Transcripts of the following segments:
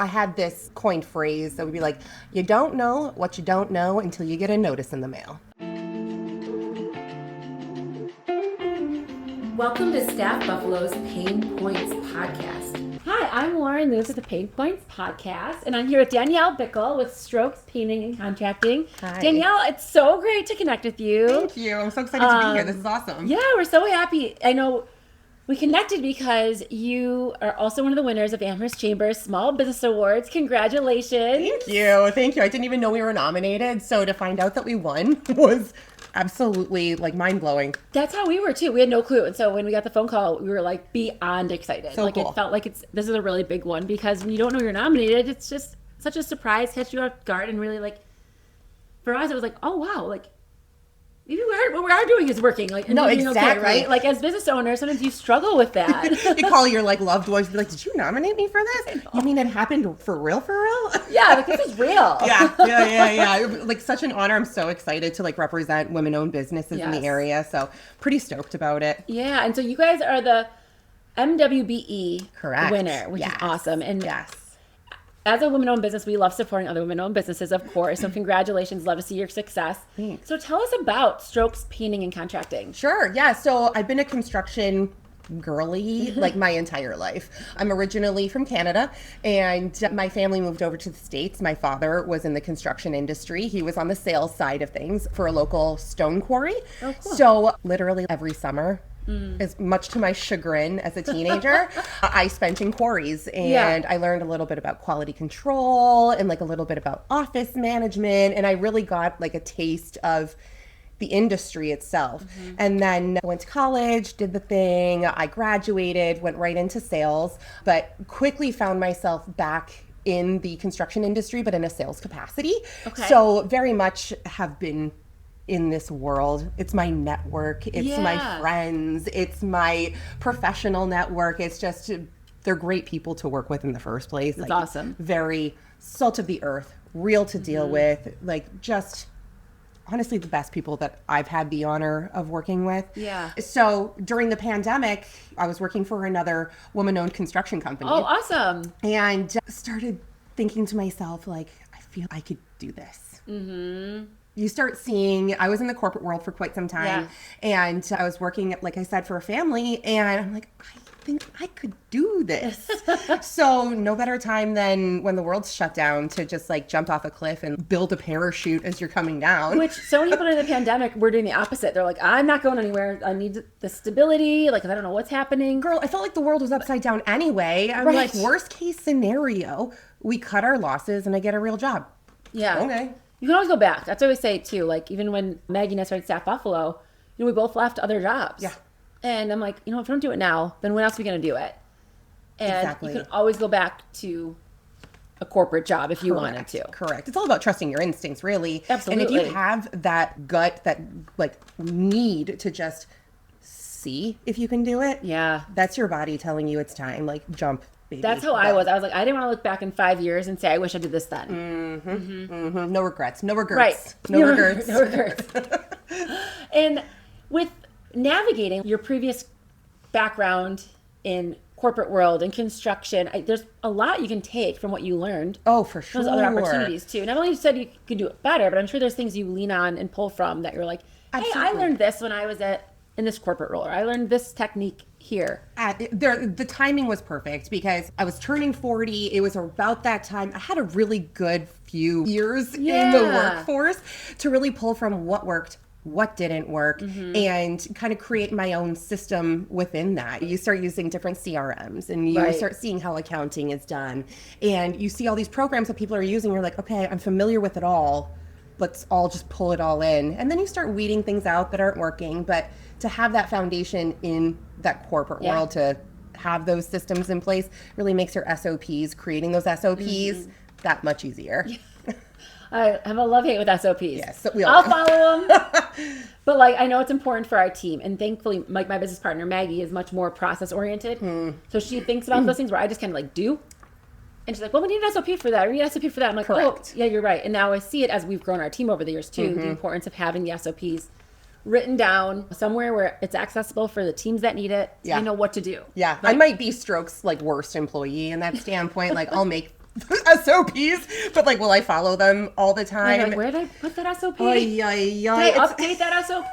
I had this coined phrase that would be like, you don't know what you don't know until you get a notice in the mail. Welcome to StaffBuffalo's Pain Points Podcast. Hi, I'm Lauren Lewis with the Pain Points Podcast, and I'm here with Danielle Bickel with Strokes, Painting, and Contracting. Hi. Danielle, it's so great to connect with you. Thank you. I'm so excited to be here. This is awesome. Yeah, we're so happy. I know we connected because you are also one of the winners of Amherst Chamber's Small Business Awards. Congratulations. Thank you. Thank you. I didn't even know we were nominated, so to find out that we won was absolutely like mind-blowing. That's how we were too. We had no clue. And so when we got the phone call, we were like beyond excited. So like cool. It felt like this is a really big one because when you don't know you're nominated, it's just such a surprise, catch you off guard, and really like for us it was like, oh wow, like maybe what we are doing is working. Like no, exactly. Okay, right? Like as business owners, sometimes you struggle with that. You call your like loved ones and be like, did you nominate me for this? You mean it happened for real? Yeah, like this is real. Yeah. Like such an honor. I'm so excited to like represent women-owned businesses in the area. So pretty stoked about it. Yeah, and so you guys are the MWBE Correct. winner, which is awesome. And yes. As a women-owned business, we love supporting other women-owned businesses, of course. So congratulations. Love to see your success. Thanks. So tell us about Strokes, Painting, and Contracting. Sure. Yeah. So I've been a construction girly like my entire life. I'm originally from Canada, and my family moved over to the States. My father was in the construction industry. He was on the sales side of things for a local stone quarry. Oh, cool. So literally every summer, as much to my chagrin as a teenager, I spent in quarries, and I learned a little bit about quality control and like a little bit about office management, and I really got like a taste of the industry itself. And then went to college, did the thing, I graduated, went right into sales, but quickly found myself back in the construction industry, but in a sales capacity. Okay. So very much have been in this world. It's my network, it's my friends, it's my professional network. It's just, they're great people to work with in the first place. That's like, awesome. Very salt of the earth, real to deal with, like just honestly the best people that I've had the honor of working with. Yeah. So during the pandemic, I was working for another woman-owned construction company. Oh, awesome. And started thinking to myself, like, I feel I could do this. You start seeing, I was in the corporate world for quite some time, and I was working, like I said, for a family, and I'm like, I think I could do this. So no better time than when the world's shut down to just like jump off a cliff and build a parachute as you're coming down. Which so many people in the pandemic were doing the opposite. They're like, I'm not going anywhere. I need the stability. Like, I don't know what's happening. Girl, I felt like the world was upside down anyway. I'm like, worst case scenario, we cut our losses and I get a real job. Yeah. Okay. You can always go back. That's what I always say too. Like even when Maggie and I started StaffBuffalo, we both left other jobs. Yeah. And I'm like, if we don't do it now, then when else are we going to do it? And you can always go back to a corporate job if you wanted to. Correct. It's all about trusting your instincts, really. Absolutely. And if you have that gut, that like need to just see if you can do it, that's your body telling you it's time. Like jump, baby. That's how I was. I was like, I didn't want to look back in 5 years and say, I wish I did this then. No regrets. No regrets. Right. No regrets. No regrets. And with navigating your previous background in corporate world and construction, there's a lot you can take from what you learned. Oh, for sure. There's other opportunities too. Not only you said you could do it better, but I'm sure there's things you lean on and pull from that you're like, hey, I learned this when I was in this corporate role, or I learned this technique here. The timing was perfect because I was turning 40. It was about that time. I had a really good few years in the workforce to really pull from what worked, what didn't work, and kind of create my own system within that. You start using different CRMs and you start seeing how accounting is done. And you see all these programs that people are using. You're like, okay, I'm familiar with it all. Let's all just pull it all in. And then you start weeding things out that aren't working. But to have that foundation in that corporate world, to have those systems in place really makes your SOPs, creating those SOPs that much easier. I have a love-hate with SOPs. Yes, I'll follow them. But like, I know it's important for our team. And thankfully, like my business partner, Maggie, is much more process-oriented. So she thinks about those things where I just kind of like do. And she's like, well, we need an SOP for that. We need an SOP for that. I'm like, oh, yeah, you're right. And now I see it as we've grown our team over the years too, the importance of having the SOPs written down somewhere where it's accessible for the teams that need it. So you know what to do. Yeah. Like, I might be Strokes' like worst employee in that standpoint. Like I'll make SOPs, but like, will I follow them all the time? Like, where did I put that SOP? Did I update that SOP?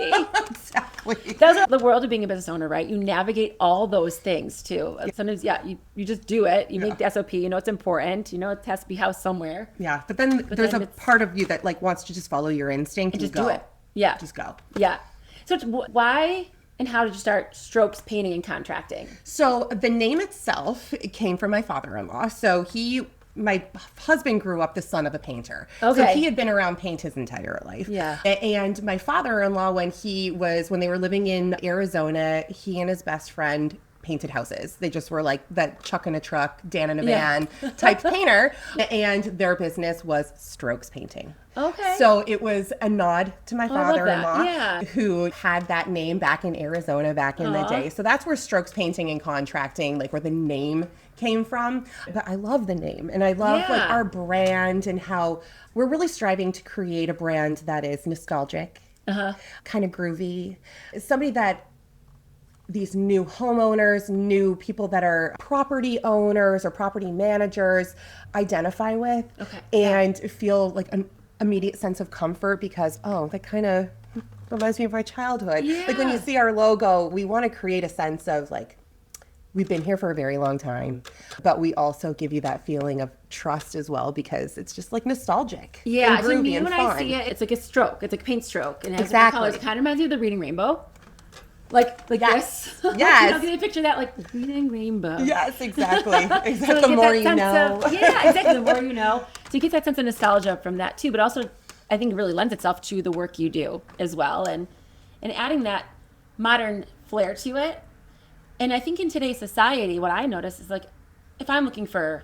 Exactly. That's the world of being a business owner, right? You navigate all those things too. Sometimes, you just do it. You make the SOP. You know it's important. You know it has to be housed somewhere. Yeah, but then there's a part of you that like wants to just follow your instinct and just go. do it. Yeah, just go. Yeah. So why and how did you start Strokes Painting and Contracting? So the name itself came from my father-in-law. So my husband grew up the son of a painter. Okay. So he had been around paint his entire life. Yeah. And my father-in-law, when they were living in Arizona, he and his best friend painted houses. They just were like that Chuck in a truck, Dan in a van type painter. And their business was Strokes Painting. Okay. So it was a nod to my father-in-law who had that name back in Arizona back in the day. So that's where Strokes Painting and Contracting, like where the name came from. But I love the name, and I love like our brand and how we're really striving to create a brand that is nostalgic, kind of groovy. Somebody that these new homeowners, new people that are property owners or property managers identify with and feel like an immediate sense of comfort because, that kind of reminds me of my childhood. Yeah. Like when you see our logo, we want to create a sense of like, we've been here for a very long time, but we also give you that feeling of trust as well because it's just like nostalgic. Yeah, and to me, and when fun. I see it, it's like a stroke. It's like a paint stroke. And it has Exactly. different colors. It kind of reminds me of the Reading Rainbow. Like Yes. this. Yes. Can you picture that? Like Reading Rainbow. Yes, exactly. So the more you know. Exactly. The more you know. So you get that sense of nostalgia from that too, but also I think it really lends itself to the work you do as well. And adding that modern flair to it. And I think in today's society, what I notice is like, if I'm looking for,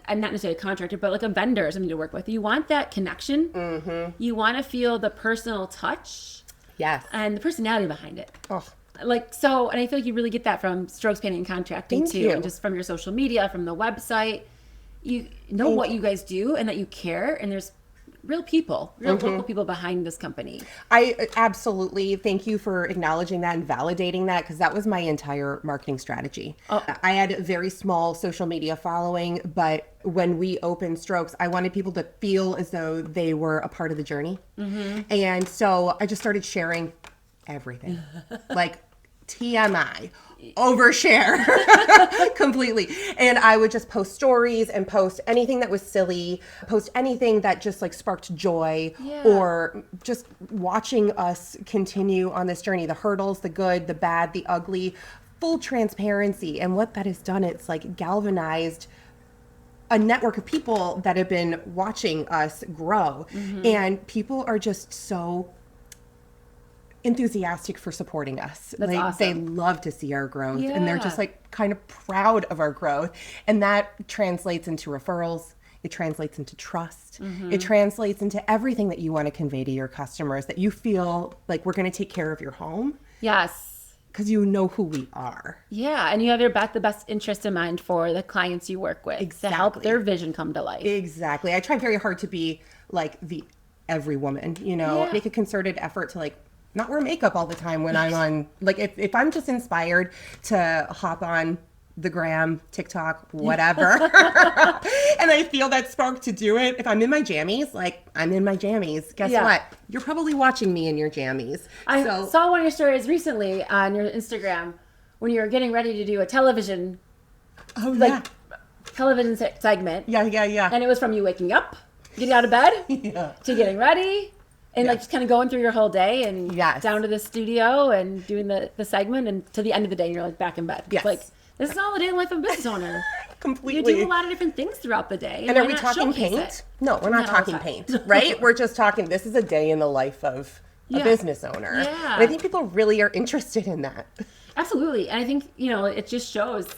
I'm not necessarily a contractor, but like a vendor or something to work with, you want that connection. Mm-hmm. You want to feel the personal touch. Yes. And the personality behind it. Oh. Like, so, and I feel like you really get that from Strokes Painting and Contracting Thank too. you. And just from your social media, from the website. You know what you guys do and that you care. And there's real people, local people behind this company. I absolutely thank you for acknowledging that and validating that because that was my entire marketing strategy. I had a very small social media following, but when we opened Strokes, I wanted people to feel as though they were a part of the journey. And so I just started sharing everything, like TMI, overshare completely. And I would just post stories and post anything that was silly, post anything that just like sparked joy or just watching us continue on this journey, the hurdles, the good, the bad, the ugly, full transparency. And what that has done, it's like galvanized a network of people that have been watching us grow. And people are just so enthusiastic for supporting us. That's awesome. They love to see our growth and they're just like kind of proud of our growth. And that translates into referrals. It translates into trust. It translates into everything that you want to convey to your customers, that you feel like we're going to take care of your home. Yes. Because you know who we are. Yeah. And you have the best interest in mind for the clients you work with to help their vision come to life. Exactly. I try very hard to be like the every woman, make a concerted effort to like not wear makeup all the time when I'm on, like if I'm just inspired to hop on the gram, TikTok, whatever, and I feel that spark to do it, if I'm in my jammies, like I'm in my jammies, guess what? You're probably watching me in your jammies. I saw one of your stories recently on your Instagram when you were getting ready to do a television, television segment. Yeah. And it was from you waking up, getting out of bed, to getting ready. And like just kind of going through your whole day and down to the studio and doing the segment and to the end of the day and you're like back in bed. Yes. Like this is all the day in life of a business owner. Completely. You do a lot of different things throughout the day. And are we talking paint? No, we're not talking paint, right? We're just talking, this is a day in the life of a business owner. Yeah. And I think people really are interested in that. Absolutely. And I think, it just shows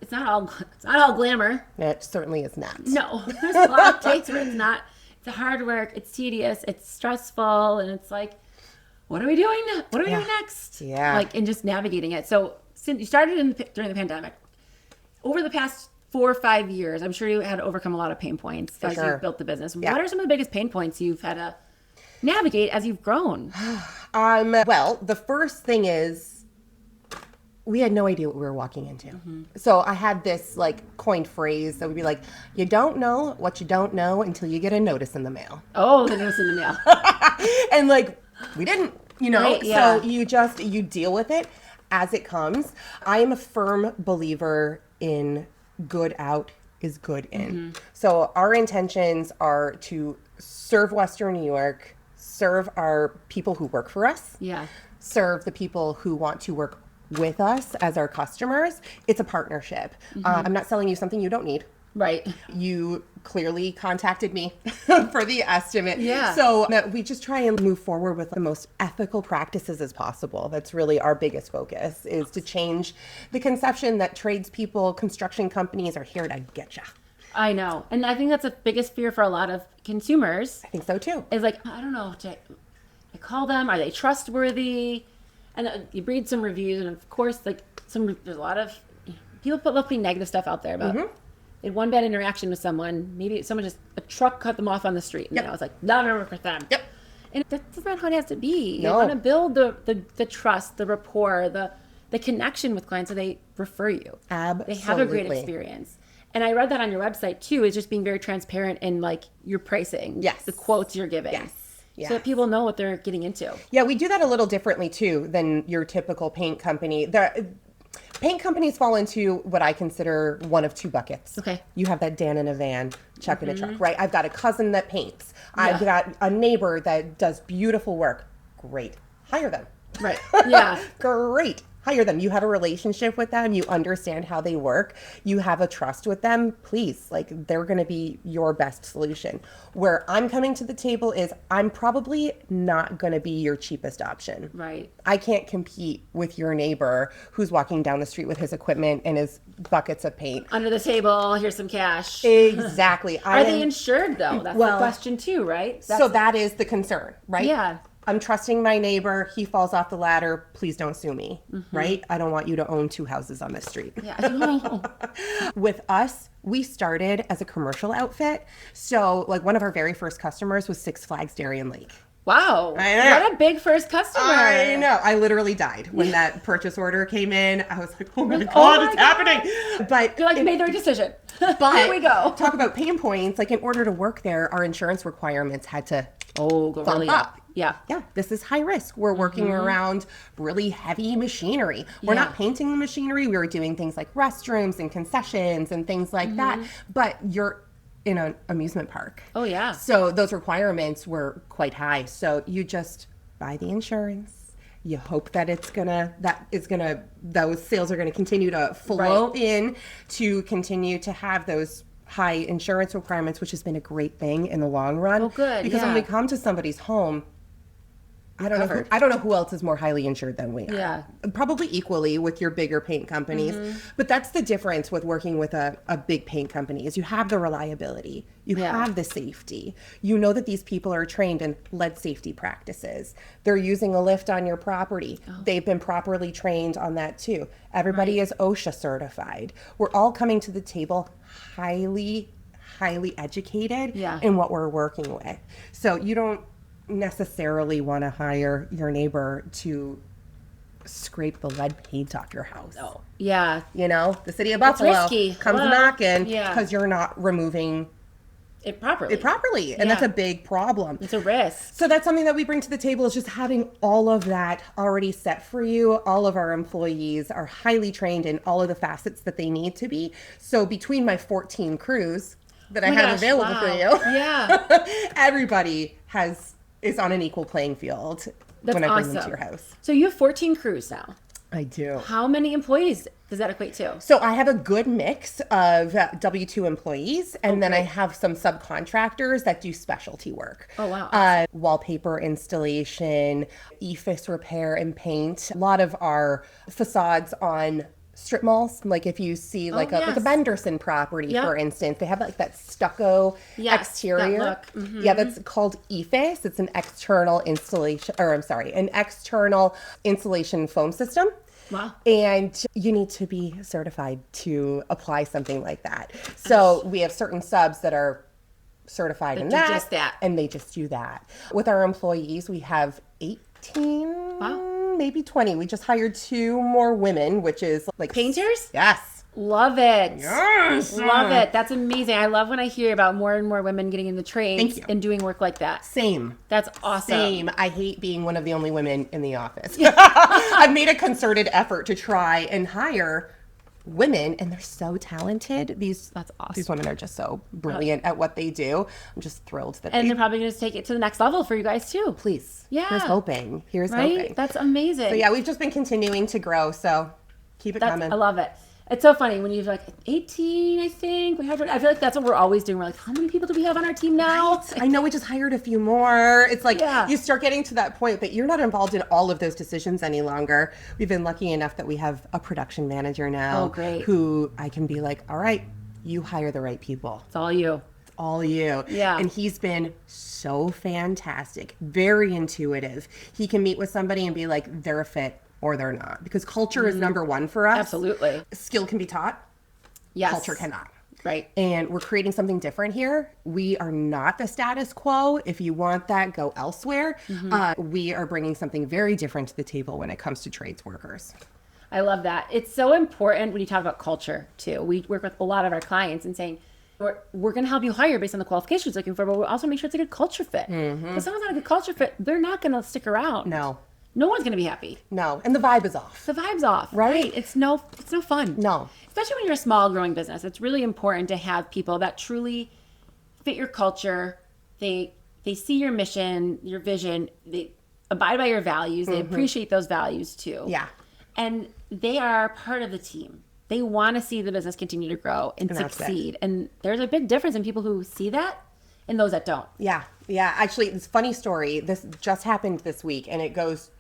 it's not all glamour. It certainly is not. No. There's a lot of days where it's not. It's hard work, it's tedious, it's stressful, and it's like, what are we doing? What are we doing next? Yeah. Like, and just navigating it. So, since you started during the pandemic, over the past 4 or 5 years, I'm sure you had to overcome a lot of pain points as you've built the business. Yeah. What are some of the biggest pain points you've had to navigate as you've grown? Well, the first thing is we had no idea what we were walking into. So I had this like coined phrase that would be like, you don't know what you don't know until you get a notice in the mail. Oh, the notice in the mail. And like, we didn't, Right, yeah. So you deal with it as it comes. I am a firm believer in good out is good in. So our intentions are to serve Western New York, serve our people who work for us, Yeah. serve the people who want to work with us as our customers. It's a partnership. I'm not selling you something you don't need. Right. You clearly contacted me for the estimate. Yeah. So we just try and move forward with the most ethical practices as possible. That's really our biggest focus, is to change the conception that tradespeople, construction companies are here to get you. I know. And I think that's the biggest fear for a lot of consumers. I think so too. Is like, I don't know, I call them, are they trustworthy? And you read some reviews, and of course, like there's a lot of people putting negative stuff out there about they had one bad interaction with someone. Maybe a truck cut them off on the street, and I was like, never work with them. Yep. And that's not how it has to be. No. You want to build the trust, the rapport, the connection with clients, so they refer you. Absolutely. They have a great experience. And I read that on your website too, is just being very transparent in like your pricing. Yes. The quotes you're giving. Yes. So that people know what they're getting into. Yeah, we do that a little differently too than your typical paint company. Paint companies fall into what I consider one of two buckets. Okay. You have that Dan in a van, Chuck in a truck, right? I've got a cousin that paints. I've got a neighbor that does beautiful work. Great. Hire them. Right. Yeah. Great. Hire them. You have a relationship with them. You understand how they work. You have a trust with them. Please, like, they're going to be your best solution. Where I'm coming to the table is I'm probably not going to be your cheapest option. Right. I can't compete with your neighbor who's walking down the street with his equipment and his buckets of paint. Under the table, here's some cash. Exactly. Are they insured though? That's the question too, right? So that is the concern, right? Yeah. I'm trusting my neighbor. He falls off the ladder. Please don't sue me, right? I don't want you to own 2 houses on the street. Yeah. With us, we started as a commercial outfit. So like one of our very first customers was Six Flags Darien Lake. Wow. I know. What a big first customer. I know. I literally died when that purchase order came in. I was like, oh my God, it's happening. But You're like, made the right decision. But here we go. Talk about pain points. Like in order to work there, our insurance requirements had to go really up. Yeah. Yeah, this is high risk. We're working around really heavy machinery. We're not painting the machinery. We were doing things like restrooms and concessions and things like that. But you're in an amusement park. Oh, yeah. So those requirements were quite high. So you just buy the insurance. You hope that those sales are gonna continue to flow in to continue to have those high insurance requirements, which has been a great thing in the long run. Oh, good. Because when we come to somebody's home, I don't know who else is more highly insured than we are. Yeah. Probably equally with your bigger paint companies. But that's the difference with working with a big paint company is you have the reliability. You have the safety. You know that these people are trained in lead safety practices. They're using a lift on your property. They've been properly trained on that too. Everybody is OSHA certified. We're all coming to the table highly educated in what we're working with. So you don't necessarily want to hire your neighbor to scrape the lead paint off your house. Oh, yeah. You know, the city of Buffalo comes knocking because you're not removing it properly. And that's a big problem. It's a risk. So that's something that we bring to the table is just having all of that already set for you. All of our employees are highly trained in all of the facets that they need to be. So between my 14 crews that I have available for you, everybody is on an equal playing field when I bring them to your house. So you have 14 crews now. I do. How many employees does that equate to? So I have a good mix of W-2 employees, and then I have some subcontractors that do specialty work. Oh, wow. Wallpaper installation, EFIS repair and paint. A lot of our facades on strip malls, like if you see like a Benderson property, for instance, they have like that stucco exterior. That look. Yeah, that's called EFIS. It's an external insulation foam system. Wow. And you need to be certified to apply something like that. So we have certain subs that are certified in that, and they just do that. With our employees, we have 18 maybe 20. We just hired 2 more women, which is like painters. Yes. Love it. Yes. Love it. That's amazing. I love when I hear about more and more women getting in the trades and doing work like that. Same. That's awesome. Same. I hate being one of the only women in the office. I've made a concerted effort to try and hire women, and they're so talented. That's awesome. These women are just so brilliant at what they do. I'm just thrilled that they're probably going to take it to the next level for you guys too. Please. Yeah. Here's hoping. Hoping. That's amazing. So yeah, we've just been continuing to grow. So keep it coming. I love it. It's so funny when you're like 18, I think. I feel like that's what we're always doing. We're like, how many people do we have on our team now? Right. I know we just hired a few more. It's like you start getting to that point that you're not involved in all of those decisions any longer. We've been lucky enough that we have a production manager now. Oh, great. Who I can be like, all right, you hire the right people. It's all you. It's all you. Yeah. And he's been so fantastic, very intuitive. He can meet with somebody and be like, they're a fit. Or they're not, because culture is number one for us. Absolutely. Skill can be taught. Yes. Culture cannot. Right. And we're creating something different here. We are not the status quo. If you want that, go elsewhere. We are bringing something very different to the table when it comes to trades workers. I love that. It's so important when you talk about culture too. We work with a lot of our clients and saying, we're going to help you hire based on the qualifications you're looking for, but we'll also make sure it's a good culture fit. If someone's not a good culture fit, they're not going to stick around. No one's going to be happy. No. And the vibe is off. The vibe's off. Right. It's no fun. No. Especially when you're a small growing business. It's really important to have people that truly fit your culture. They see your mission, your vision. They abide by your values. They appreciate those values too. Yeah. And they are part of the team. They want to see the business continue to grow and succeed. And there's a big difference in people who see that and those that don't. Yeah. Yeah. Actually, it's a funny story. This just happened this week, and it goes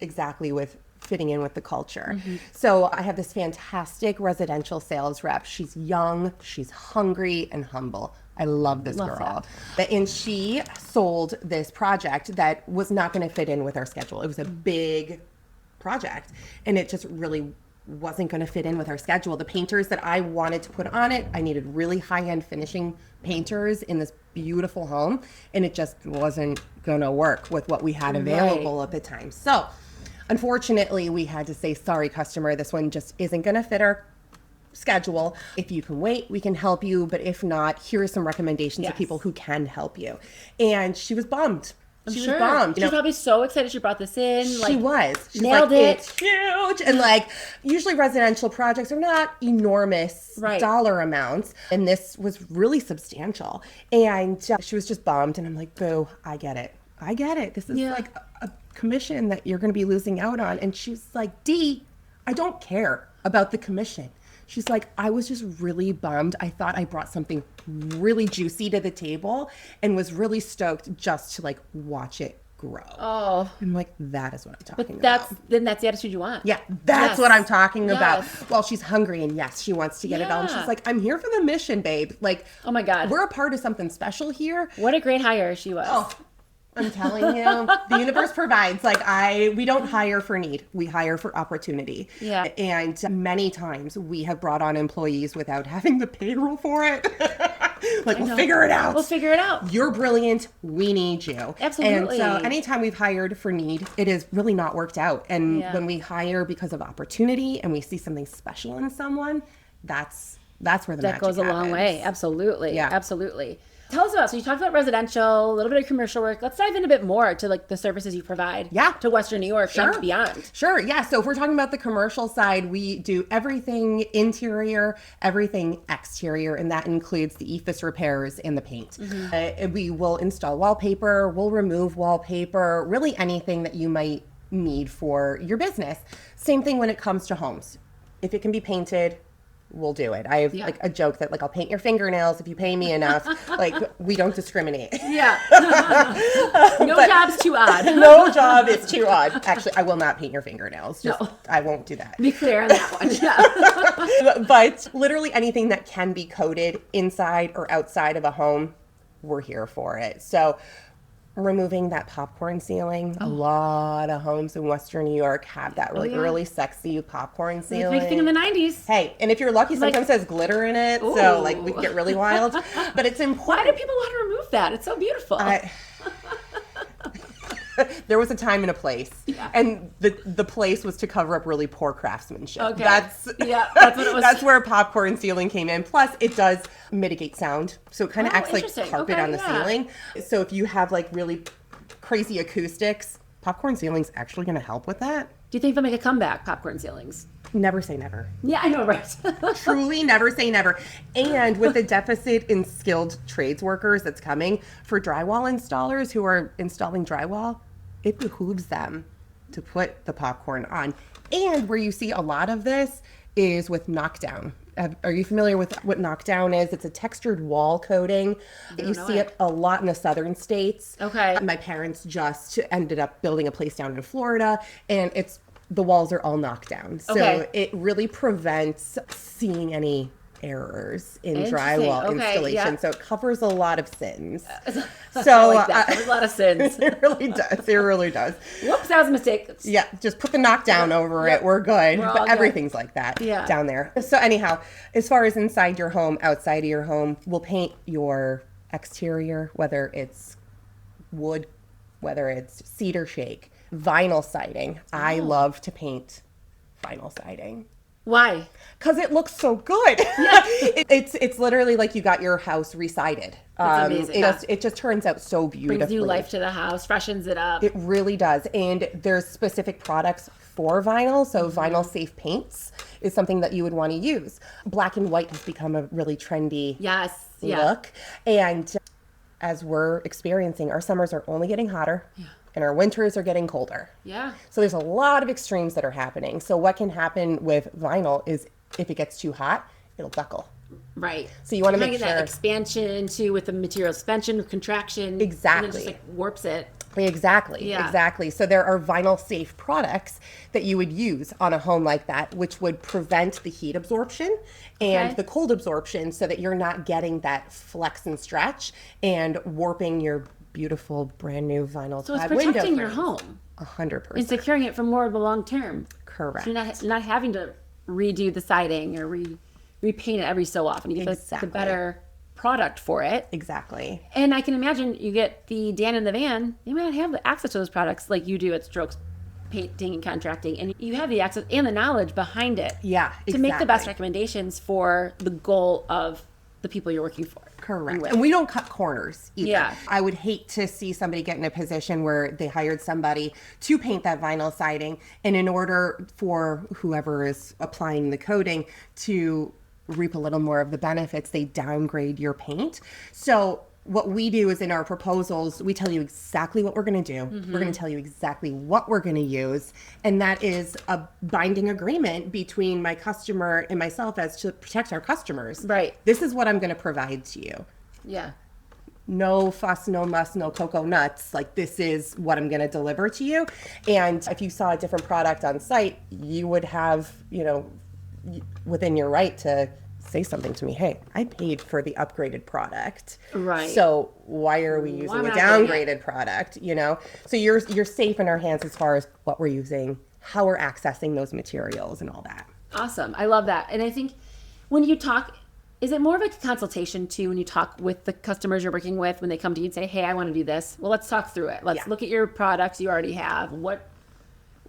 exactly with fitting in with the culture. So I have this fantastic residential sales rep. She's young, she's hungry and humble. I love this girl. And she sold this project that was not going to fit in with our schedule. It was a big project, and it just really wasn't going to fit in with our schedule. The painters that I wanted to put on it, I needed really high-end finishing painters in this beautiful home, and it just wasn't going to work with what we had available at the time. So unfortunately, we had to say, sorry, customer, this one just isn't going to fit our schedule. If you can wait, we can help you. But if not, here are some recommendations of people who can help you. And she was bummed. She was bummed. She's probably so excited she brought this in. She was. She's nailed like, it. It's huge. And like, usually residential projects are not enormous dollar amounts. And this was really substantial. And she was just bummed. And I'm like, boo, I get it. I get it. This is like a commission that you're going to be losing out on. And she's like, Dee, I don't care about the commission. She's like, I was just really bummed. I thought I brought something really juicy to the table and was really stoked just to like watch it grow. Oh. I'm like, that is what I'm talking about. Then that's the attitude you want. Yeah, that's what I'm talking about. Well, she's hungry and yes, she wants to get it all. And she's like, I'm here for the mission, babe. Like, oh my God. We're a part of something special here. What a great hire she was. Oh. I'm telling you, the universe provides. Like we don't hire for need. We hire for opportunity. Yeah. And many times we have brought on employees without having the payroll for it. We'll figure it out. We'll figure it out. You're brilliant. We need you. Absolutely. And so anytime we've hired for need, it has really not worked out. And when we hire because of opportunity and we see something special in someone, that's where the magic goes a long happens. way. Absolutely. Yeah. Absolutely. Tell us about, so you talked about residential, a little bit of commercial work. Let's dive in a bit more to like the services you provide to Western New York and beyond. Sure. Yeah. So if we're talking about the commercial side, we do everything interior, everything exterior, and that includes the EIFS repairs and the paint. We will install wallpaper, we'll remove wallpaper, really anything that you might need for your business. Same thing when it comes to homes. If it can be painted, we'll do it. I have like a joke that like I'll paint your fingernails if you pay me enough. Like we don't discriminate. Yeah. No job's too odd. No job is too odd. Actually, I will not paint your fingernails. I won't do that. Be clear on that one. Yeah. But literally anything that can be coated inside or outside of a home, we're here for it. So removing that popcorn ceiling. A lot of homes in Western New York have that really sexy popcorn ceiling. Big thing in the 90s. Hey, and if you're lucky, sometimes there's glitter in it. Ooh. So like we can get really wild. But it's important. Why do people want to remove that? It's so beautiful. There was a time and a place. Yeah. And the place was to cover up really poor craftsmanship. Okay. That's what it was. That's where popcorn ceiling came in. Plus, it does mitigate sound. So it kind of acts like interesting. carpet Okay, on the ceiling. So if you have like really crazy acoustics, popcorn ceiling's actually going to help with that. Do you think they'll make a comeback, popcorn ceilings? Never say never. Yeah, I know, right? Truly never say never. And with the deficit in skilled trades workers that's coming for drywall installers who are installing drywall, it behooves them to put the popcorn on. And where you see a lot of this is with knockdown. Are you familiar with what knockdown is? It's a textured wall coating. You see it a lot in the southern states. Okay. My parents just ended up building a place down in Florida, and the walls are all knocked down. So it really prevents seeing any errors in drywall installation. Yeah. So it covers a lot of sins. So like that. Covers a lot of sins. It really does. It really does. Whoops, that was a mistake. Yeah, just put the knockdown over it. We're good. But everything's like that down there. So anyhow, as far as inside your home, outside of your home, we'll paint your exterior, whether it's wood, whether it's cedar shake, vinyl siding. I love to paint vinyl siding. Why? Because it looks so good. Yeah. It's literally like you got your house resided. It's amazing. It just turns out so beautifully. Brings new life to the house, freshens it up. It really does. And there's specific products for vinyl. So vinyl safe paints is something that you would want to use. Black and white has become a really trendy look. And as we're experiencing, our summers are only getting hotter. Yeah. And our winters are getting colder. Yeah. So there's a lot of extremes that are happening. So what can happen with vinyl is if it gets too hot, it'll buckle. Right. So you want to make sure that expansion too with the material suspension or contraction. Exactly. And it just like warps it. Exactly. Yeah. Exactly. So there are vinyl safe products that you would use on a home like that, which would prevent the heat absorption and the cold absorption so that you're not getting that flex and stretch and warping your beautiful brand new vinyl. So it's protecting your home. 100%. And securing it for more of the long term. Correct. So you're not having to redo the siding or repaint it every so often. You get the better product for it. Exactly. And I can imagine you get the Dan in the van, they might not have the access to those products like you do at Strokes Painting and Contracting. And you have the access and the knowledge behind it. Yeah, exactly. To make the best recommendations for the goal of the people you're working for. Correct. And we don't cut corners either. Yeah. I would hate to see somebody get in a position where they hired somebody to paint that vinyl siding, and in order for whoever is applying the coating to reap a little more of the benefits, they downgrade your paint. So what we do is in our proposals, we tell you exactly what we're going to do. Mm-hmm. We're going to tell you exactly what we're going to use. And that is a binding agreement between my customer and myself as to protect our customers. Right. This is what I'm going to provide to you. Yeah. No fuss, no muss, no cocoa nuts. Like, this is what I'm going to deliver to you. And if you saw a different product on site, you would have, within your right to say something to me. Hey, I paid for the upgraded product. Right. So why are we using a downgraded product? So you're safe in our hands as far as what we're using, how we're accessing those materials and all that. Awesome. I love that. And I think when you talk, is it more of a consultation too when you talk with the customers you're working with when they come to you and say, hey, I want to do this? Well, let's talk through it. Let's look at your products you already have, what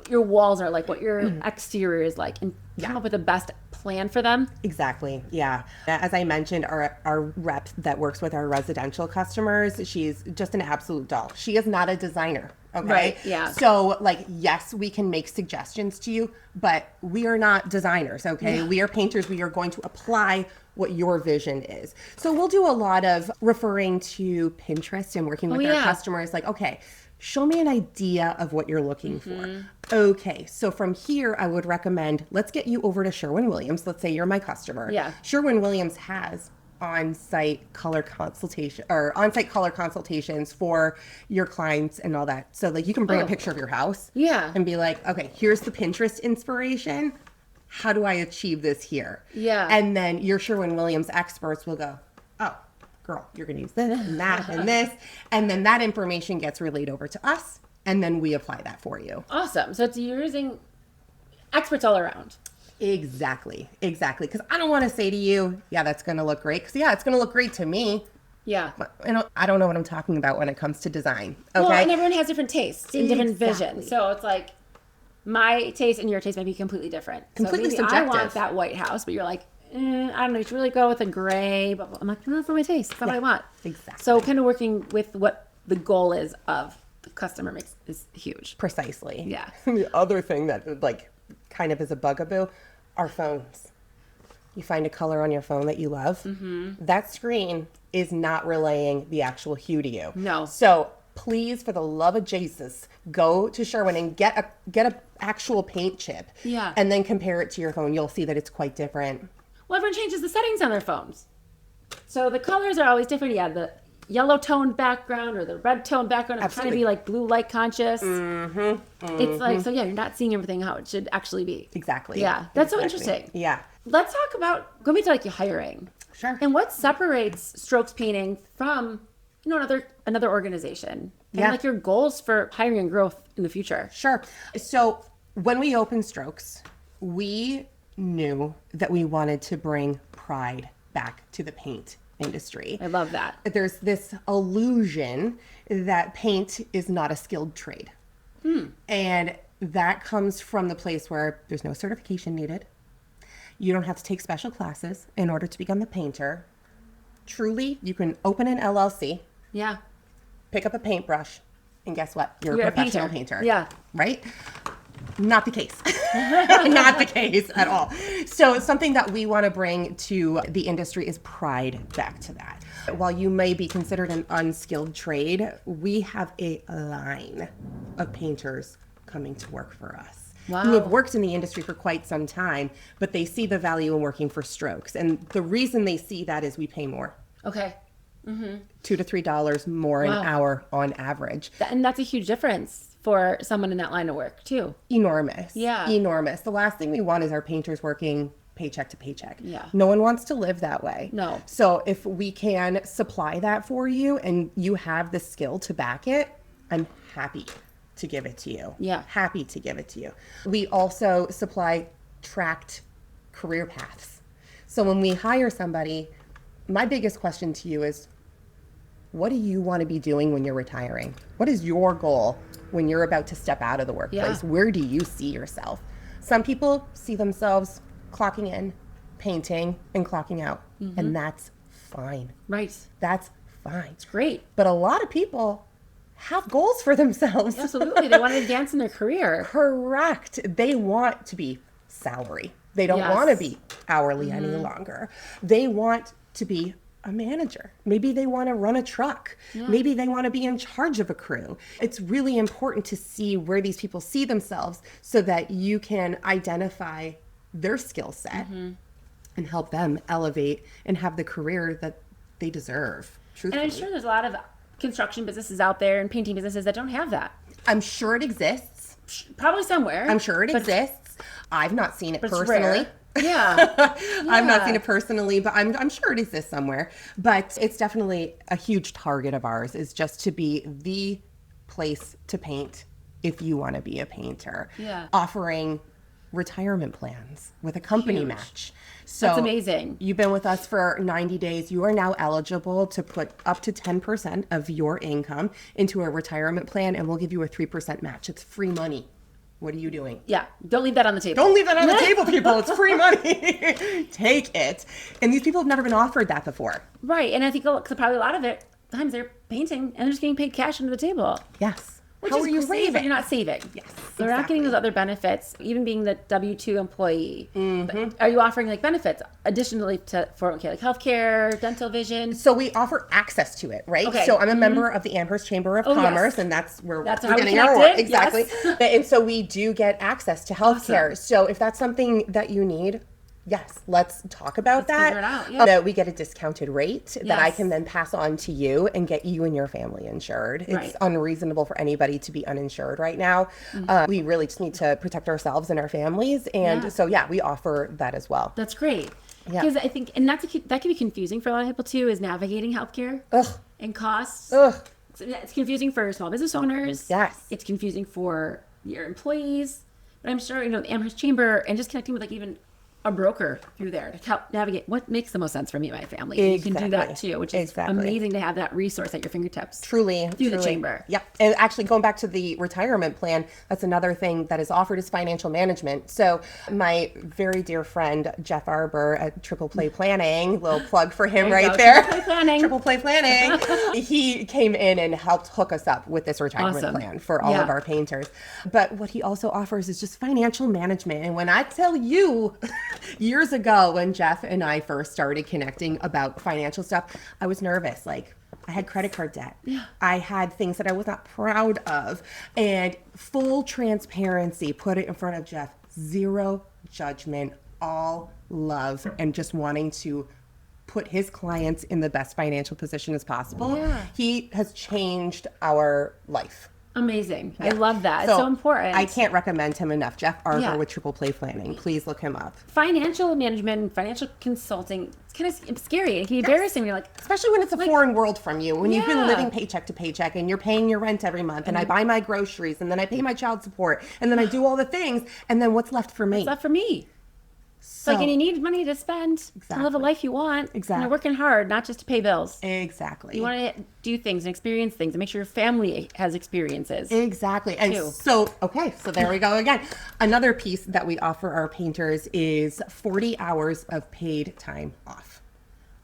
your walls are like, what your exterior is like, and come up with the best plan for them. Exactly. Yeah. As I mentioned, our rep that works with our residential customers, she's just an absolute doll. She is not a designer. Okay. Right. Yeah. So yes, we can make suggestions to you, but we are not designers. Okay. Yeah. We are painters. We are going to apply what your vision is. So we'll do a lot of referring to Pinterest and working with our customers. Like, okay, show me an idea of what you're looking for. Okay, so from here, I would recommend, let's get you over to Sherwin-Williams. Let's say you're my customer. Yeah. Sherwin-Williams has on-site color consultation or on-site color consultations for your clients and all that. So you can bring a picture of your house. Yeah. And be like, okay, here's the Pinterest inspiration. How do I achieve this here? Yeah. And then your Sherwin-Williams experts will go, oh, girl, you're going to use this and that and this. And then that information gets relayed over to us. And then we apply that for you. Awesome. So you're using experts all around. Exactly. Because I don't want to say to you, yeah, that's going to look great. Because, it's going to look great to me. Yeah. And I don't know what I'm talking about when it comes to design. Okay. Well, and everyone has different tastes and different Exactly. visions. So it's like my taste and your taste might be completely different. Completely so maybe subjective. I want that white house, but you're like, I don't know, you should really go with a gray. But I'm like, no, that's not my taste. That's not what I want. Exactly. So kind of working with what the goal is of the customer is huge. Precisely. Yeah. The other thing that like kind of is a bugaboo are phones. You find a color on your phone that you love. Mm-hmm. That screen is not relaying the actual hue to you. No. So please, for the love of Jesus, go to Sherwin and get a actual paint chip. Yeah. And then compare it to your phone. You'll see that it's quite different. Well, everyone changes the settings on their phones. So the colors are always different. Yeah, the yellow toned background or the red toned background. I'm trying to be like blue light conscious. Mm-hmm. Mm-hmm. It's like, so yeah, you're not seeing everything how it should actually be. Exactly. Yeah, that's so interesting. Yeah. Let's talk about, go back to like your hiring. Sure. And what separates Strokes Painting from, another organization? And like your goals for hiring and growth in the future. Sure. So when we opened Strokes, we knew that we wanted to bring pride back to the paint industry. I love that. There's this illusion that paint is not a skilled trade. And that comes from the place where there's no certification needed. You don't have to take special classes in order to become a painter. Truly, you can open an LLC, Yeah. pick up a paintbrush, and guess what? You're a professional painter. Yeah. Right? Not the case. Not the case at all. So something that we want to bring to the industry is pride back to that. While you may be considered an unskilled trade, we have a line of painters coming to work for us. Wow. Who have worked in the industry for quite some time, but they see the value in working for Strokes. And the reason they see that is we pay more. Okay. $2 to $3 more an hour on average. And that's a huge difference for someone in that line of work too. Enormous. Yeah. Enormous. The last thing we want is our painters working paycheck to paycheck. Yeah. No one wants to live that way. No. So if we can supply that for you and you have the skill to back it, I'm happy to give it to you. Yeah. Happy to give it to you. We also supply tracked career paths. So when we hire somebody, my biggest question to you is, what do you want to be doing when you're retiring? What is your goal when you're about to step out of the workplace? Yeah. Where do you see yourself? Some people see themselves clocking in, painting, and clocking out. And that's fine. Right. That's fine. It's great. But a lot of people have goals for themselves. Absolutely. They want to advance in their career. Correct. They want to be salary. They don't Yes. want to be hourly any longer. They want to be a manager. Maybe they want to run a truck. Maybe they want to be in charge of a crew. It's really important to see where these people see themselves so that you can identify their skill set and help them elevate and have the career that they deserve. And I'm sure there's a lot of construction businesses out there and painting businesses that don't have that. I'm sure it exists. Probably somewhere. I'm sure it exists. I've not seen it But it's personally. rare. Yeah. I've not seen it personally, but I'm sure it exists somewhere. But it's definitely a huge target of ours, is just to be the place to paint if you want to be a painter. Yeah. Offering retirement plans with a company Huge. match. So That's amazing. You've been with us for 90 days. You are now eligible to put up to 10% of your income into a retirement plan, and we'll give you a 3% match. It's free money. What are you doing? Yeah. Don't leave that on the table. Don't leave that on the table, people. It's free money. Take it. And these people have never been offered that before. Right. And I think probably a lot of it, times they're painting and they're just getting paid cash under the table. Yes. Which How is are you great, but saving? you're not saving. Yes, They're not getting those other benefits, even being the W-2 employee. Are you offering like benefits additionally for like healthcare, dental, vision? So we offer access to it, right? Okay. So I'm a member of the Amherst Chamber of Commerce, yes. and that's where That's we're how we getting our work. connected, Exactly. yes. And so we do get access to healthcare. So if that's something that you need, yes, let's talk about that. figure it out, yeah. That we get a discounted rate that I Yes. can then pass on to you and get you and your family insured. It's Right. unreasonable for anybody to be uninsured right now. We really just need to protect ourselves and our families. And Yeah. so, yeah, we offer that as well. That's great. Yeah. Because I think, and that can be confusing for a lot of people too, is navigating healthcare Ugh. and costs. Ugh. So it's confusing for small business owners. Yes. It's confusing for your employees. But I'm sure, the Amherst Chamber and just connecting with like even a broker through there to help navigate what makes the most sense for me and my family. You can do that too, which is amazing to have that resource at your fingertips. Truly. Through the chamber. Yep. And actually going back to the retirement plan, that's another thing that is offered is financial management. So my very dear friend, Jeff Arbor at Triple Play Planning, little plug for him right there. Triple Play Planning. He came in and helped hook us up with this retirement plan for all of our painters. But what he also offers is just financial management. And when I tell you, years ago when Jeff and I first started connecting about financial stuff, I was nervous. Like, I had credit card debt. Yeah. I had things that I was not proud of. And full transparency, put it in front of Jeff. Zero judgment, all love, and just wanting to put his clients in the best financial position as possible. Yeah. He has changed our life. Amazing. Yeah. I love that. It's so important. I can't recommend him enough. Jeff Arbor with Triple Play Planning. Please look him up. Financial management, financial consulting, it's kind of scary. It can be embarrassing. You're like, especially when it's a foreign world from you. When you've been living paycheck to paycheck and you're paying your rent every month and I buy my groceries and then I pay my child support and then I do all the things and then what's left for me? What's left for me? So, and you need money to spend to live a life you want. Exactly. And you're working hard, not just to pay bills. Exactly. You want to do things and experience things and make sure your family has experiences. Exactly. And so there we go again. Another piece that we offer our painters is 40 hours of paid time off.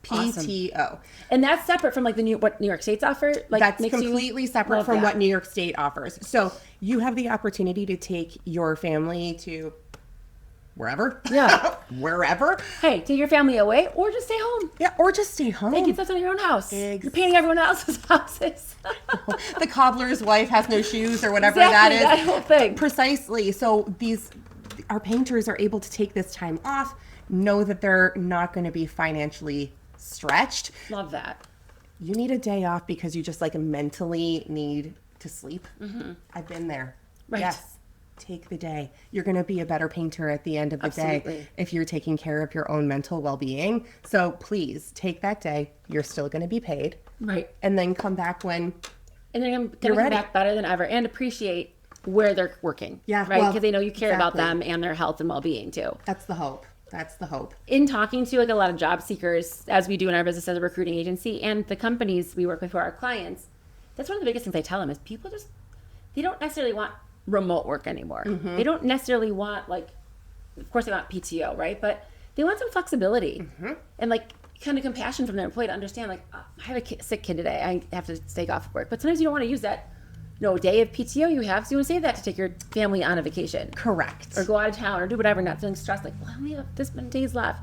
PTO. Awesome. And that's separate from like what New York State's offer? Like that's completely separate from what New York State offers. So you have the opportunity to take your family to wherever. Yeah. Wherever. Hey, take your family away or just stay home. Yeah, or just stay home. Make it stuff in your own house. Exactly. You're painting everyone else's houses. The cobbler's wife has no shoes or whatever that is. That whole thing. Precisely. So our painters are able to take this time off, know that they're not going to be financially stretched. Love that. You need a day off because you just like mentally need to sleep. Mm-hmm. I've been there. Right. Yes. Take the day. You're going to be a better painter at the end of the day if you're taking care of your own mental well-being. So please take that day. You're still going to be paid. Right. And then come back when and then going to come back better than ever and appreciate where they're working. Yeah. Right. Because they know you care about them and their health and well-being too. That's the hope. That's the hope. In talking to like a lot of job seekers, as we do in our business as a recruiting agency and the companies we work with for our clients, that's one of the biggest things I tell them is people they don't necessarily want remote work anymore. Mm-hmm. They don't necessarily want of course they want PTO, right? But they want some flexibility and like kind of compassion from their employee to understand like, oh, I have a sick kid today. I have to take off work. But sometimes you don't want to use that day of PTO you have. So you want to save that to take your family on a vacation. Correct. Or go out of town or do whatever, not feeling stressed. Like, well, I only have this many days left.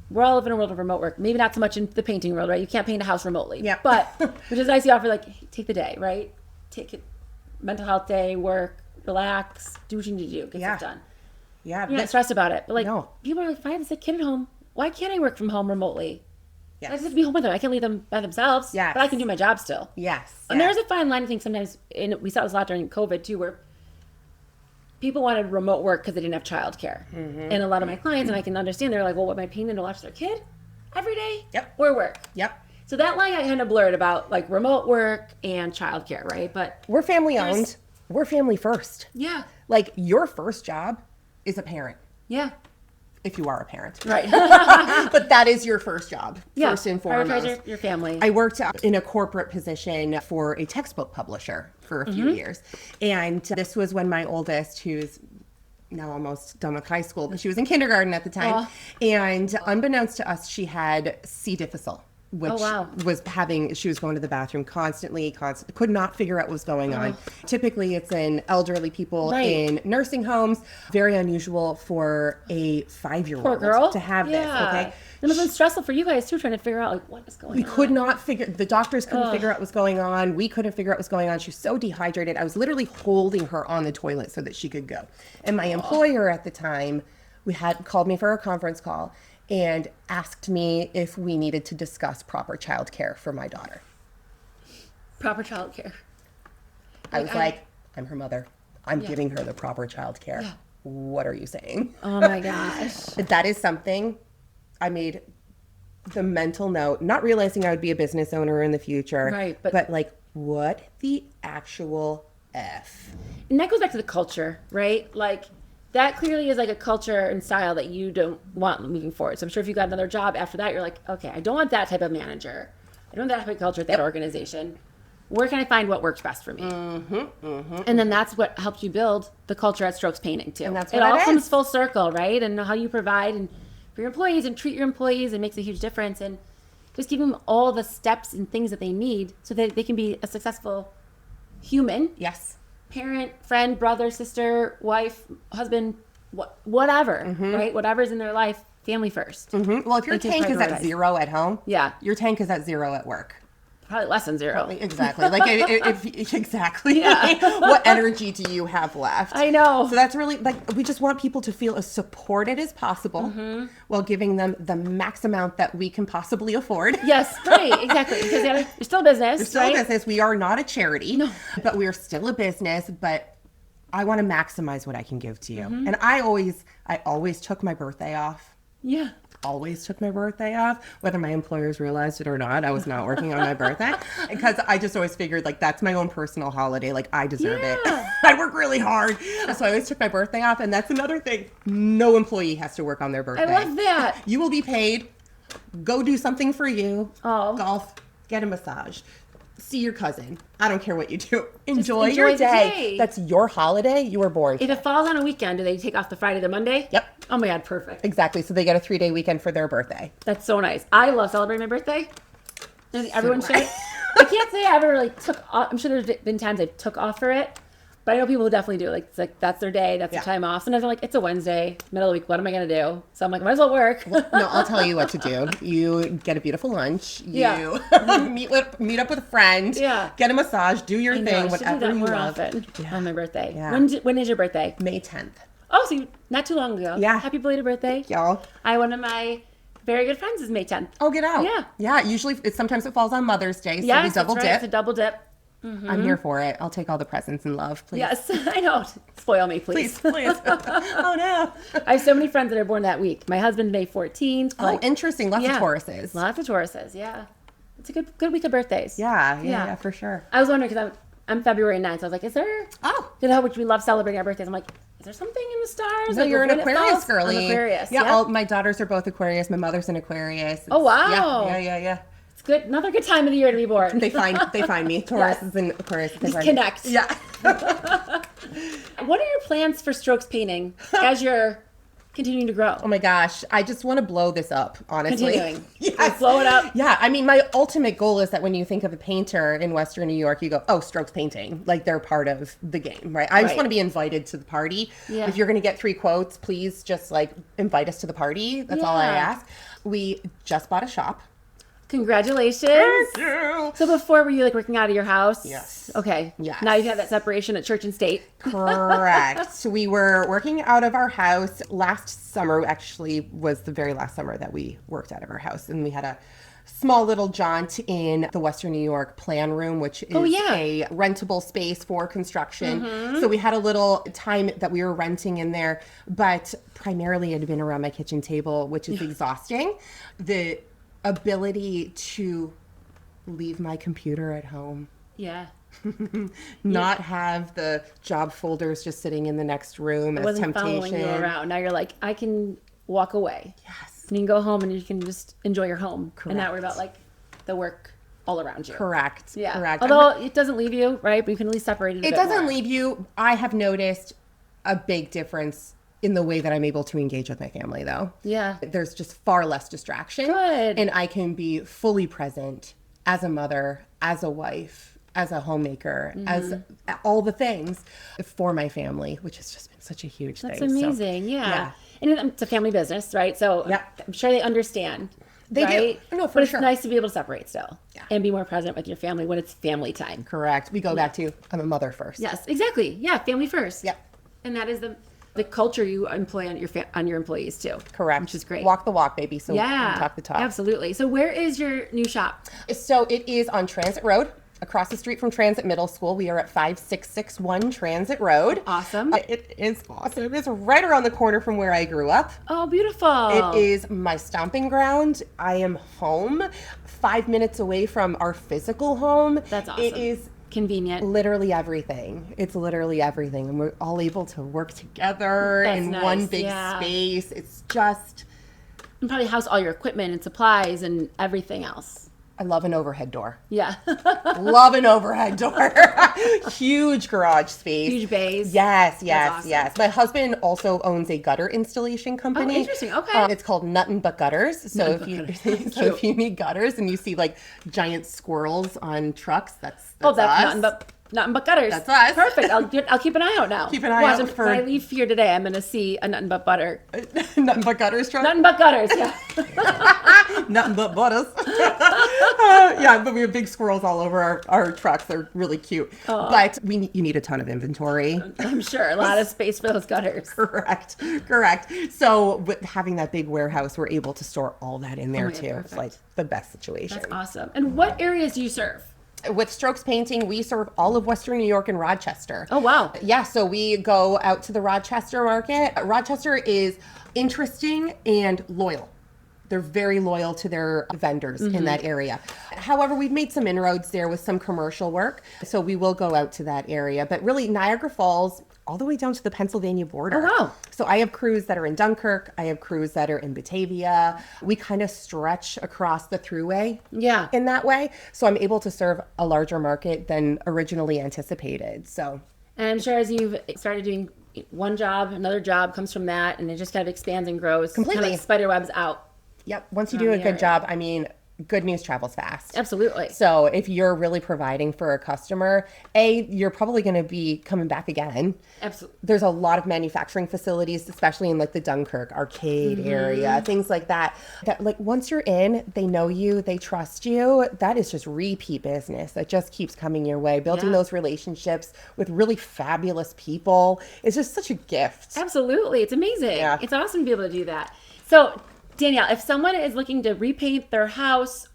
We're all living in a world of remote work. Maybe not so much in the painting world, right? You can't paint a house remotely. Yeah. But which is nice you offer like, hey, take the day, right? Take it. Mental health day, work, relax, do what you need to do, get stuff done. Yeah. You're not stressed about it. But people are like, if I have a sick kid at home, why can't I work from home remotely? Yes. I just have to be home with them. I can't leave them by themselves. Yes. But I can do my job still. Yes. And there's a fine line, I think, sometimes, and we saw this a lot during COVID too, where people wanted remote work because they didn't have childcare. Mm-hmm. And a lot of my clients, and I can understand, they're like, well, what, am I paying them to watch their kid every day? Yep. Or work? Yep. So that line got kind of blurred about like remote work and childcare, right? But we're family owned. We're family first. Yeah. Like your first job is a parent. Yeah. If you are a parent. Right. But that is your first job, first and foremost. Your family. I worked in a corporate position for a textbook publisher for a few years. And this was when my oldest, who's now almost done with high school, but she was in kindergarten at the time. And unbeknownst to us, she had C. difficile. Which she was going to the bathroom constantly, could not figure out what was going on. Typically, it's in elderly people in nursing homes. Very unusual for a 5-year-old to have this. Okay, it must have been stressful for you guys too, trying to figure out like what is going on. We could not the doctors couldn't figure out what was going on. We couldn't figure out what was going on. She was so dehydrated. I was literally holding her on the toilet so that she could go. And my employer at the time, had called me for a conference call and asked me if we needed to discuss proper child care for my daughter. Proper child care. I was like, I'm her mother. I'm giving her the proper child care. Yeah. What are you saying? Oh my gosh. That is something I made the mental note, not realizing I would be a business owner in the future. Right. But like, what the actual F? And that goes back to the culture, right? Like, that clearly is like a culture and style that you don't want moving forward. So I'm sure if you got another job after that, you're like, okay, I don't want that type of manager. I don't want that type of culture at that organization. Where can I find what works best for me? And then that's what helps you build the culture at Strokes Painting too. And that's it all comes full circle, right? And how you provide and for your employees and treat your employees, it makes a huge difference. And just give them all the steps and things that they need so that they can be a successful human. Yes. Parent, friend, brother, sister, wife, husband, whatever, right? Whatever's in their life, family first. Well, if your tank is at 0 at home, your tank is at 0 at work. Probably less than 0. Exactly. Like, if exactly. What energy do you have left? I know. So that's really, like, we just want people to feel as supported as possible while giving them the max amount that we can possibly afford. Yes, right, exactly. Because you're still a business, We're still a business. We are not a charity, but we are still a business. But I want to maximize what I can give to you. And I always took my birthday off. Yeah. Always took my birthday off, whether my employers realized it or not. I was not working on my birthday because I just always figured like that's my own personal holiday. Like I deserve it. I work really hard. So I always took my birthday off. And that's another thing. No employee has to work on their birthday. I love that. You will be paid. Go do something for you. Oh. Golf. Get a massage. See your cousin. I don't care what you do. Enjoy your day. That's your holiday. You were born. If it falls on a weekend, do they take off the Friday, the Monday? Yep. Oh my God, perfect. Exactly. So they get a 3-day weekend for their birthday. That's so nice. I love celebrating my birthday. I think everyone should. I can't say I ever really took off. I'm sure there's been times I took off for it. But I know people who definitely do. Like, it's like, that's their day. That's their time off. Sometimes I'm like, it's a Wednesday, middle of the week. What am I going to do? So I'm like, might as well work. No, I'll tell you what to do. You get a beautiful lunch. You meet up with a friend. Get a massage. Do your thing. Whatever you love. On my birthday. When is your birthday? May 10th. Oh, so not too long ago. Yeah. Happy belated birthday. Y'all. One of my very good friends is May 10th. Oh, get out. Yeah. Yeah. Usually, sometimes it falls on Mother's Day. So we double dip. It's a double dip. I'm here for it. I'll take all the presents and love, please. Yes, I know. Spoil me, please. Please. Oh, no. I have so many friends that are born that week. My husband, May 14th. Oh, interesting. Lots of Tauruses. Lots of Tauruses, yeah. It's a good week of birthdays. Yeah, for sure. I was wondering, because I'm February 9th, so I was like, is there... Oh. You know how much we love celebrating our birthdays? I'm like, is there something in the stars? No, you're an Aquarius girly. I'm Aquarius, yeah. My daughters are both Aquarius. My mother's an Aquarius. Oh, wow. Yeah. It's good. Another good time of the year to be born. They find me. Taurus is an Aquarius. Just connect. Yeah. What are your plans for Strokes Painting as you're continuing to grow? Oh my gosh. I just want to blow this up, honestly. Continuing. Yes. Blow it up. Yeah. I mean, my ultimate goal is that when you think of a painter in Western New York, you go, oh, Strokes Painting. Like they're part of the game, right? I just want to be invited to the party. Yeah. If you're going to get 3 quotes, please just like invite us to the party. That's all I ask. We just bought a shop. Congratulations. Thank you. So before, were you like working out of your house? Yes. Okay. Yes. Now you have that separation at church and state. Correct. We were working out of our house last summer. Actually, was the very last summer that we worked out of our house, and we had a small little jaunt in the Western New York plan room, which is a rentable space for construction. So we had a little time that we were renting in there, but primarily it had been around my kitchen table, which is exhausting. The ability to leave my computer at home. Yeah. Not have the job folders just sitting in the next room as temptation. Following you around. Now you're like, I can walk away. Yes. And you can go home and you can just enjoy your home. Correct. And not worry about like the work all around you. Correct. Yeah. Correct. Although it doesn't leave you, right? But you can at least separate it a bit doesn't more. leave you. I have noticed a big difference in the way that I'm able to engage with my family, though. Yeah. There's just far less distraction. Good. And I can be fully present as a mother, as a wife, as a homemaker, as all the things for my family, which has just been such a huge thing. That's amazing. So, yeah. And it's a family business, right? So I'm sure they understand. They right? do. No, for but sure. It's nice to be able to separate still and be more present with your family when it's family time. Correct. We go back to, I'm a mother first. Yes, exactly. Yeah, family first. Yep. And that is the culture you employ on your employees too. Correct. Which is great. Walk the walk, baby. So we talk the talk. Absolutely. So where is your new shop? So it is on Transit Road, across the street from Transit Middle School. We are at 5661 Transit Road. Awesome. It is awesome. It's right around the corner from where I grew up. Oh, beautiful. It is my stomping ground. I am home, 5 minutes away from our physical home. That's awesome. It is convenient. Literally everything. It's literally everything. And we're all able to work together in one big space. It's just... And probably house all your equipment and supplies and everything else. I love an overhead door. Yeah. Love an overhead door. Huge garage space. Huge bays. Yes. Awesome. My husband also owns a gutter installation company. Oh, interesting. Okay. It's called Nuttin' But Gutters. So if you need gutters and you see like giant squirrels on trucks, that's us. Nothing but gutters. That's us. Perfect. I'll keep an eye out now. Keep an eye out for... When I leave here today, I'm going to see a Nothing But Butter. Nothing But Gutters truck? Nothing But Gutters, yeah. Nothing but butters. But we have big squirrels all over our trucks. They're really cute. But you need a ton of inventory. I'm sure. A lot of space for those gutters. Correct. So with having that big warehouse, we're able to store all that in there too. Perfect. It's like the best situation. That's awesome. And what areas do you serve? With Strokes Painting, we serve all of Western New York and Rochester. Oh, wow. Yeah, so we go out to the Rochester market. Rochester is interesting and loyal. They're very loyal to their vendors in that area. However, we've made some inroads there with some commercial work, so we will go out to that area. But really, Niagara Falls, all the way down to the Pennsylvania border. Oh, wow. So I have crews that are in Dunkirk. I have crews that are in Batavia. We kind of stretch across the thruway in that way. So I'm able to serve a larger market than originally anticipated. So, and I'm sure as you've started doing one job, another job comes from that, and it just kind of expands and grows. Completely. Kind of like spider webs out. Yep. Once you do a good job, I mean, good news travels fast. Absolutely. So if you're really providing for a customer, you're probably going to be coming back again. Absolutely. There's a lot of manufacturing facilities, especially in like the Dunkirk arcade area, things like that. That like once you're in, they know you, they trust you. That is just repeat business that just keeps coming your way. Building those relationships with really fabulous people is just such a gift. Absolutely. It's amazing. Yeah. It's awesome to be able to do that. So Danielle, if someone is looking to repaint their house,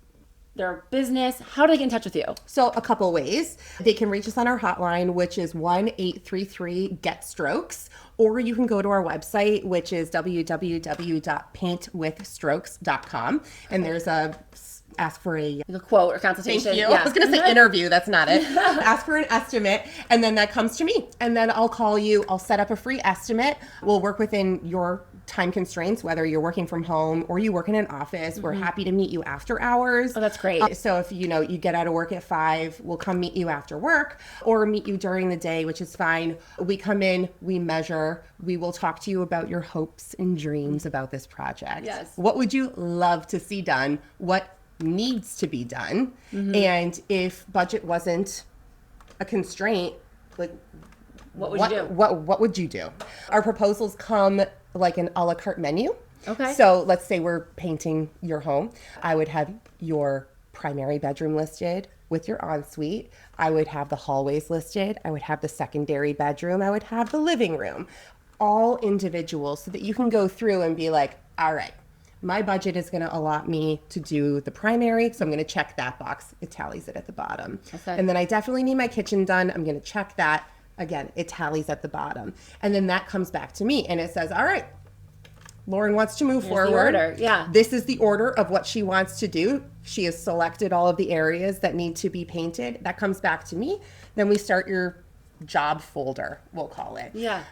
their business, how do they get in touch with you? So a couple ways. They can reach us on our hotline, which is 1-833-GET-STROKES, or you can go to our website, which is www.paintwithstrokes.com. And there's ask for a quote or consultation. Thank you. Yeah. I was going to say interview. That's not it. Ask for an estimate, and then that comes to me. And then I'll call you. I'll set up a free estimate. We'll work within your time constraints, whether you're working from home or you work in an office. We're happy to meet you after hours. Oh, that's great. So if you get out of work at 5, we'll come meet you after work or meet you during the day, which is fine. We come in, we measure, we will talk to you about your hopes and dreams about this project. Yes. What would you love to see done? What needs to be done? And if budget wasn't a constraint, like what would you do? What would you do? Our proposals come like an a la carte menu. Okay. So let's say we're painting your home. I would have your primary bedroom listed with your ensuite. I would have the hallways listed. I would have the secondary bedroom. I would have the living room, all individual, so that you can go through and be like, all right, my budget is going to allot me to do the primary, so I'm going to check that box. It tallies it at the bottom. Okay. And then I definitely need my kitchen done. I'm going to check that. Again, it tallies at the bottom. And then that comes back to me and it says, all right, Lauren wants to move forward. The order. Yeah. This is the order of what she wants to do. She has selected all of the areas that need to be painted. That comes back to me. Then we start your job folder, we'll call it. Yeah.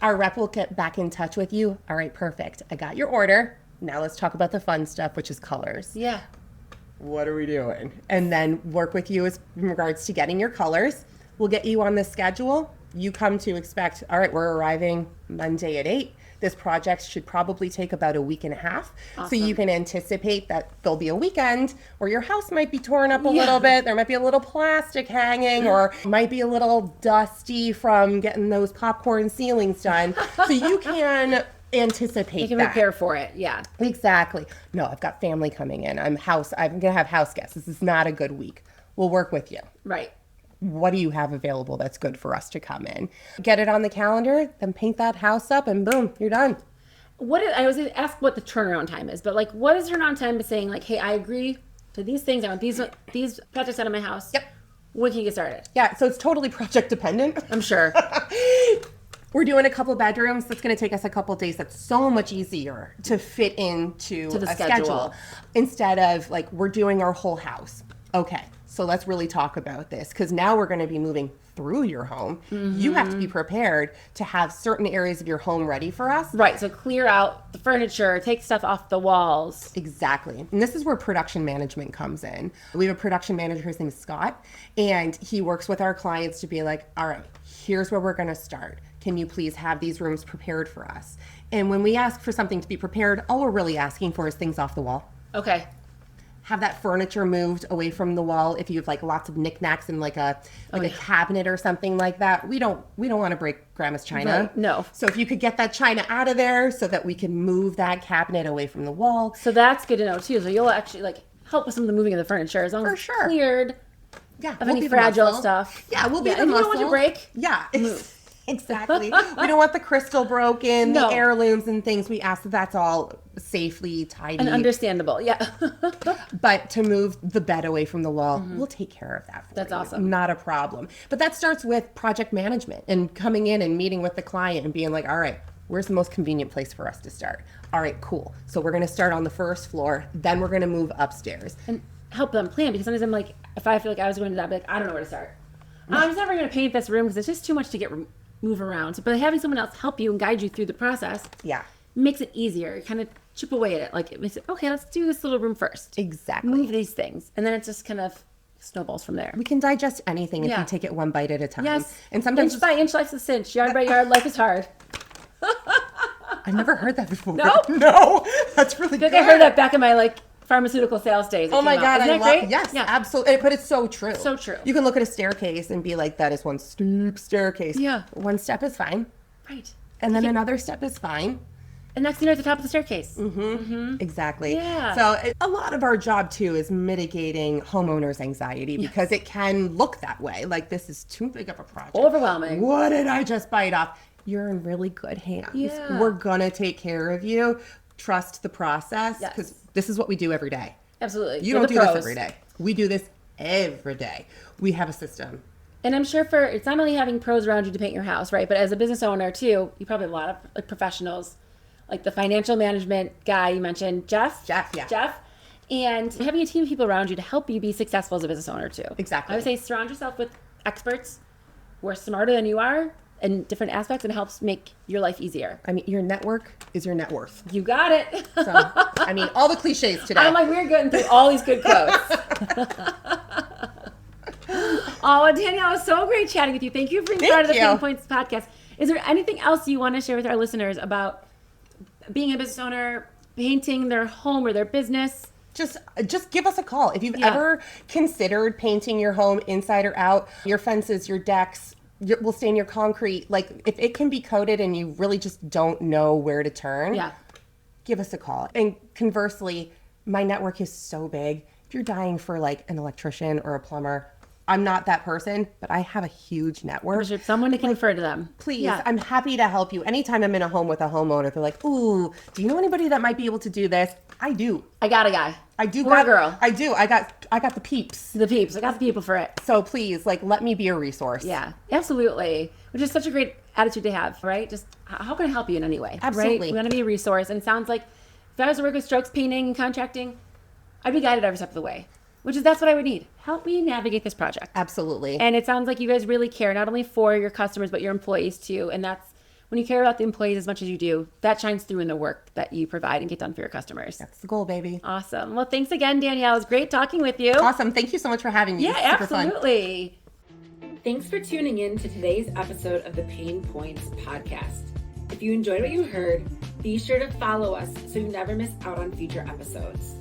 Our rep will get back in touch with you. All right, perfect. I got your order. Now let's talk about the fun stuff, which is colors. Yeah. What are we doing? And then work with you in regards to getting your colors. We'll get you on the schedule. You come to expect, all right, we're arriving Monday at 8. This project should probably take about a week and a half. Awesome. So you can anticipate that there'll be a weekend where your house might be torn up a little bit. There might be a little plastic hanging or might be a little dusty from getting those popcorn ceilings done. So you can anticipate You can that. prepare for it. Yeah. Exactly. No, I've got family coming in. I'm going to have house guests. This is not a good week. We'll work with you. Right. What do you have available that's good for us to come in? Get it on the calendar, then paint that house up, and boom, you're done. I was going to ask what the turnaround time is, but like, what is turnaround time to saying like, hey, I agree to these things. I want these projects out of my house. Yep. When can you get started? Yeah, so it's totally project dependent. I'm sure. We're doing a couple bedrooms. That's going to take us a couple days. That's so much easier to fit into the a schedule. Instead of like, we're doing our whole house. Okay, So let's really talk about this, because now we're going to be moving through your home. You have to be prepared to have certain areas of your home ready for us. Right. So clear out the furniture, take stuff off the walls. Exactly. And this is where production management comes in. We have a production manager, his name is Scott, and he works with our clients to be like, all right, here's where we're going to start. Can you please have these rooms prepared for us? And when we ask for something to be prepared, all we're really asking for is things off the wall. Okay. Have that furniture moved away from the wall. If you have like lots of knickknacks in like a cabinet or something like that, we don't want to break grandma's china. Right. No. So if you could get that china out of there so that we can move that cabinet away from the wall. So that's good to know too. So you'll actually like help with some of the moving of the furniture as long as it's cleared of any fragile stuff. Yeah, we'll be the and muscle. You don't want to break. Yeah. Exactly. We don't want the crystal broken, the heirlooms and things. We ask that that's all safely tidy. And understandable, yeah. But to move the bed away from the wall, we'll take care of that for That's you. awesome. Not a problem. But that starts with project management and coming in and meeting with the client and being like, all right, where's the most convenient place for us to start? All right, cool. So we're going to start on the first floor, then we're going to move upstairs. And help them plan, because sometimes I'm like, if I feel like I was going to that, I'd be like, I don't know where to start. I'm just never going to paint this room because it's just too much to move around. But having someone else help you and guide you through the process makes it easier. You kind of chip away at it. Like, it makes it, okay, let's do this little room first. Exactly. Move these things. And then it just kind of snowballs from there. We can digest anything if we take it one bite at a time. Yes. And sometimes inch by inch, life's a cinch. Yard by yard, life is hard. I've never heard that before. No? No. That's really good. I heard that back in my pharmaceutical sales days. Oh my God, Isn't that great? Yes, absolutely. But it's so true. So true. You can look at a staircase and be like, that is one steep staircase. Yeah. One step is fine. Right. And then another step is fine. And next thing you know, at the top of the staircase. Exactly. Yeah. So a lot of our job too is mitigating homeowners' anxiety because it can look that way. Like, this is too big of a project. Overwhelming. What did I just bite off? You're in really good hands. Yeah. We're going to take care of you. Trust the process, because this is what we do every day. Absolutely. You don't do this every day. We do this every day. We have a system. And I'm sure it's not only having pros around you to paint your house, right? But as a business owner too, you probably have a lot of like professionals, like the financial management guy you mentioned, Jeff. Jeff. And having a team of people around you to help you be successful as a business owner too. Exactly. I would say surround yourself with experts who are smarter than you are in different aspects, and it helps make your life easier. I mean, your network is your net worth. You got it. So, I mean, all the cliches today. I'm like, we're getting through all these good quotes. Oh, Danielle, it was so great chatting with you. Thank you for being part of the Pain Points podcast. Is there anything else you want to share with our listeners about being a business owner, painting their home or their business? Just give us a call. If you've ever considered painting your home inside or out, your fences, your decks, will stain your concrete. Like, if it can be coated and you really just don't know where to turn, give us a call. And conversely, my network is so big. If you're dying for like an electrician or a plumber, I'm not that person, but I have a huge network. There's someone to refer to them. Please, I'm happy to help you. Anytime I'm in a home with a homeowner, they're like, ooh, do you know anybody that might be able to do this? I do. I got a guy. I do. Or a girl. I do. I got the peeps. The peeps. I got the people for it. So please, like, let me be a resource. Yeah, absolutely. Which is such a great attitude to have, right? Just how can I help you in any way? Absolutely. Right? We want to be a resource. And it sounds like if I was to work with strokes painting and contracting, I'd be guided every step of the way. That's what I would need. Help me navigate this project. Absolutely. And it sounds like you guys really care, not only for your customers, but your employees too. And that's, when you care about the employees as much as you do, that shines through in the work that you provide and get done for your customers. That's the goal, baby. Awesome. Well, thanks again, Danielle. It was great talking with you. Awesome. Thank you so much for having me. Yeah, absolutely. Fun. Thanks for tuning in to today's episode of the Pain Points podcast. If you enjoyed what you heard, be sure to follow us so you never miss out on future episodes.